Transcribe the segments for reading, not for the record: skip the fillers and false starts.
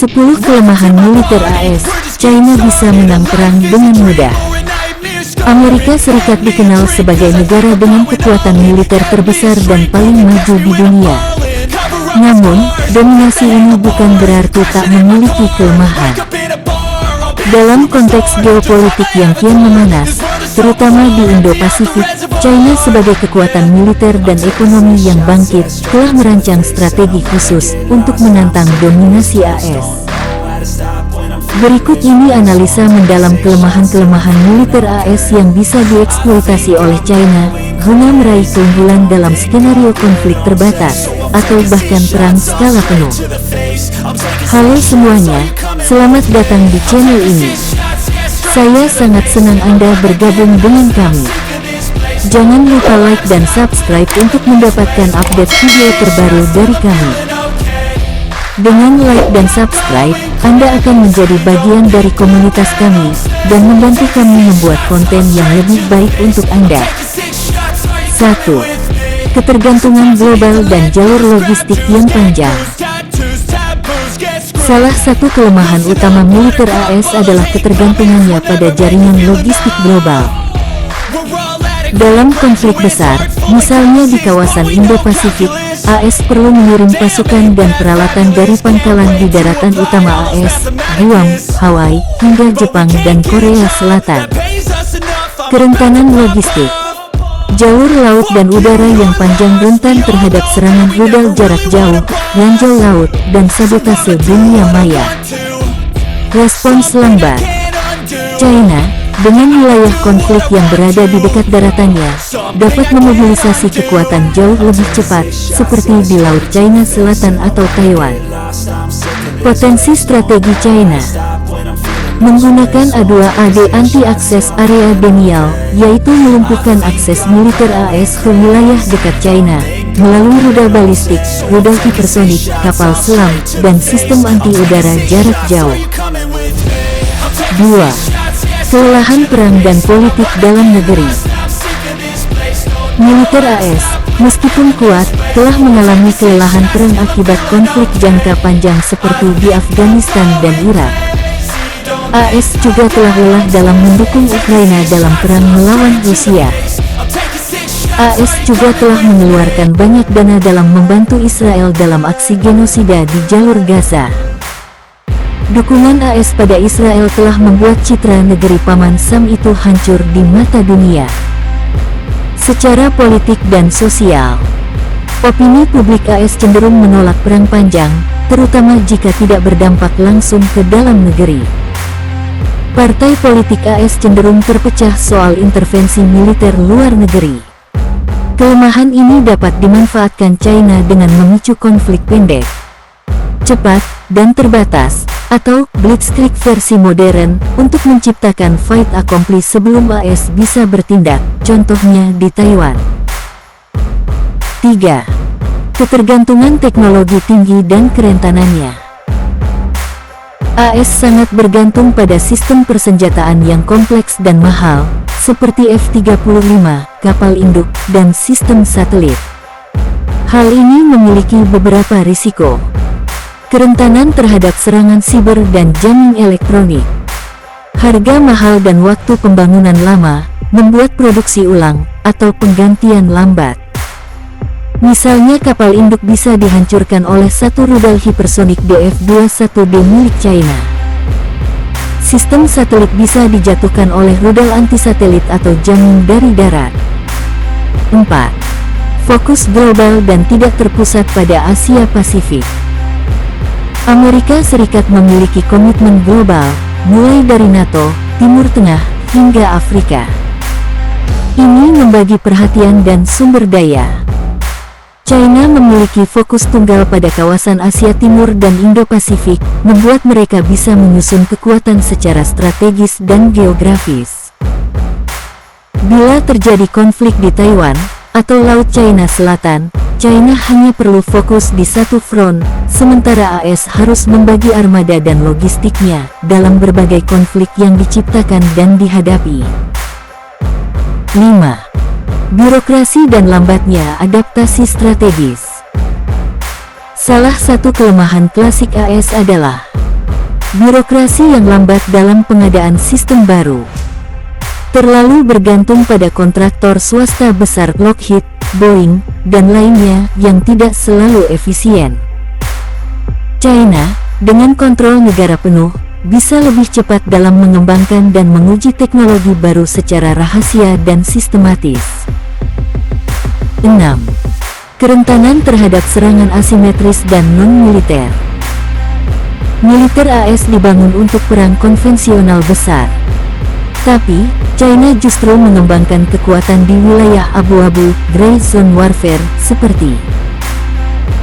10 kelemahan militer AS, China bisa menang perang dengan mudah. Amerika Serikat dikenal sebagai negara dengan kekuatan militer terbesar dan paling maju di dunia. Namun, dominasi ini bukan berarti tak memiliki kelemahan. Dalam konteks geopolitik yang kian memanas, terutama di Indo-Pasifik, China sebagai kekuatan militer dan ekonomi yang bangkit, telah merancang strategi khusus untuk menantang dominasi AS. Berikut ini analisa mendalam kelemahan-kelemahan militer AS yang bisa dieksploitasi oleh China, guna meraih keunggulan dalam skenario konflik terbatas, atau bahkan perang skala penuh. Halo semuanya, selamat datang di channel ini. Saya sangat senang Anda bergabung dengan kami. Jangan lupa like dan subscribe untuk mendapatkan update video terbaru dari kami. Dengan like dan subscribe, Anda akan menjadi bagian dari komunitas kami, dan membantu kami membuat konten yang lebih baik untuk Anda. 1. Ketergantungan global dan jalur logistik yang panjang. Salah satu kelemahan utama militer AS adalah ketergantungannya pada jaringan logistik global. Dalam konflik besar, misalnya di kawasan Indo-Pasifik, AS perlu mengirim pasukan dan peralatan dari pangkalan di daratan utama AS, Guam, Hawaii, hingga Jepang dan Korea Selatan. Kerentanan logistik. Jalur laut dan udara yang panjang rentan terhadap serangan rudal jarak jauh, ranjau laut, dan sabotase dunia maya. Respons lambat. China, dengan wilayah konflik yang berada di dekat daratannya, dapat memobilisasi kekuatan jauh lebih cepat, seperti di Laut China Selatan atau Taiwan. Potensi strategi China menggunakan A2AD anti-akses area denial, yaitu melumpuhkan akses militer AS ke wilayah dekat China, melalui rudal balistik, rudal hipersonik, kapal selam, dan sistem anti-udara jarak jauh. 2. Kelelahan perang dan politik dalam negeri. Militer AS, meskipun kuat, telah mengalami kelelahan perang akibat konflik jangka panjang seperti di Afghanistan dan Irak. AS juga telah lelah dalam mendukung Ukraina dalam perang melawan Rusia. AS juga telah mengeluarkan banyak dana dalam membantu Israel dalam aksi genosida di jalur Gaza. Dukungan AS pada Israel telah membuat citra negeri Paman Sam itu hancur di mata dunia. Secara politik dan sosial, opini publik AS cenderung menolak perang panjang, terutama jika tidak berdampak langsung ke dalam negeri. Partai politik AS cenderung terpecah soal intervensi militer luar negeri. Kelemahan ini dapat dimanfaatkan China dengan memicu konflik pendek, cepat, dan terbatas, atau blitzkrieg versi modern, untuk menciptakan fait accompli sebelum AS bisa bertindak, contohnya di Taiwan. 3. Ketergantungan teknologi tinggi dan kerentanannya. AS sangat bergantung pada sistem persenjataan yang kompleks dan mahal, seperti F-35, kapal induk, dan sistem satelit. Hal ini memiliki beberapa risiko. Kerentanan terhadap serangan siber dan jamming elektronik. Harga mahal dan waktu pembangunan lama, membuat produksi ulang, atau penggantian lambat. Misalnya kapal induk bisa dihancurkan oleh satu rudal hipersonik DF-21D milik China. Sistem satelit bisa dijatuhkan oleh rudal anti-satelit atau jamming dari darat. 4. Fokus global dan tidak terpusat pada Asia Pasifik. Amerika Serikat memiliki komitmen global, mulai dari NATO, Timur Tengah, hingga Afrika. Ini membagi perhatian dan sumber daya. China memiliki fokus tunggal pada kawasan Asia Timur dan Indo-Pasifik, membuat mereka bisa menyusun kekuatan secara strategis dan geografis. Bila terjadi konflik di Taiwan, atau Laut China Selatan, China hanya perlu fokus di satu front, sementara AS harus membagi armada dan logistiknya dalam berbagai konflik yang diciptakan dan dihadapi. 5. Birokrasi dan lambatnya adaptasi strategis. Salah satu kelemahan klasik AS adalah Birokrasi yang lambat dalam pengadaan sistem baru. Terlalu bergantung pada kontraktor swasta besar Lockheed, Boeing, dan lainnya yang tidak selalu efisien. China, dengan kontrol negara penuh, bisa lebih cepat dalam mengembangkan dan menguji teknologi baru secara rahasia dan sistematis. 6. Kerentanan terhadap serangan asimetris dan non-militer. Militer AS dibangun untuk perang konvensional besar. Tapi, China justru mengembangkan kekuatan di wilayah abu-abu, gray zone warfare, seperti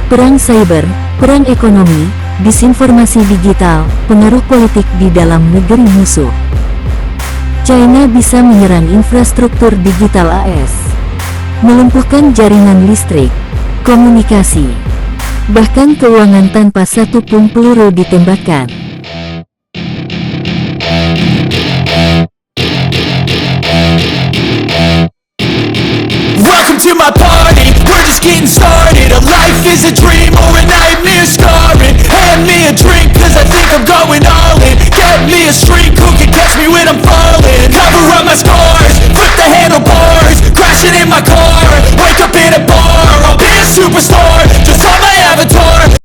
perang cyber, perang ekonomi, disinformasi digital, pengaruh politik di dalam negeri musuh. China bisa menyerang infrastruktur digital AS, melumpuhkan jaringan listrik, komunikasi, bahkan keuangan tanpa satu pun peluru ditembakkan. Welcome to my party, we're just getting started. A life is a dream or a nightmare scarring. Hand me a drink cause I think I'm going all in. Get me a street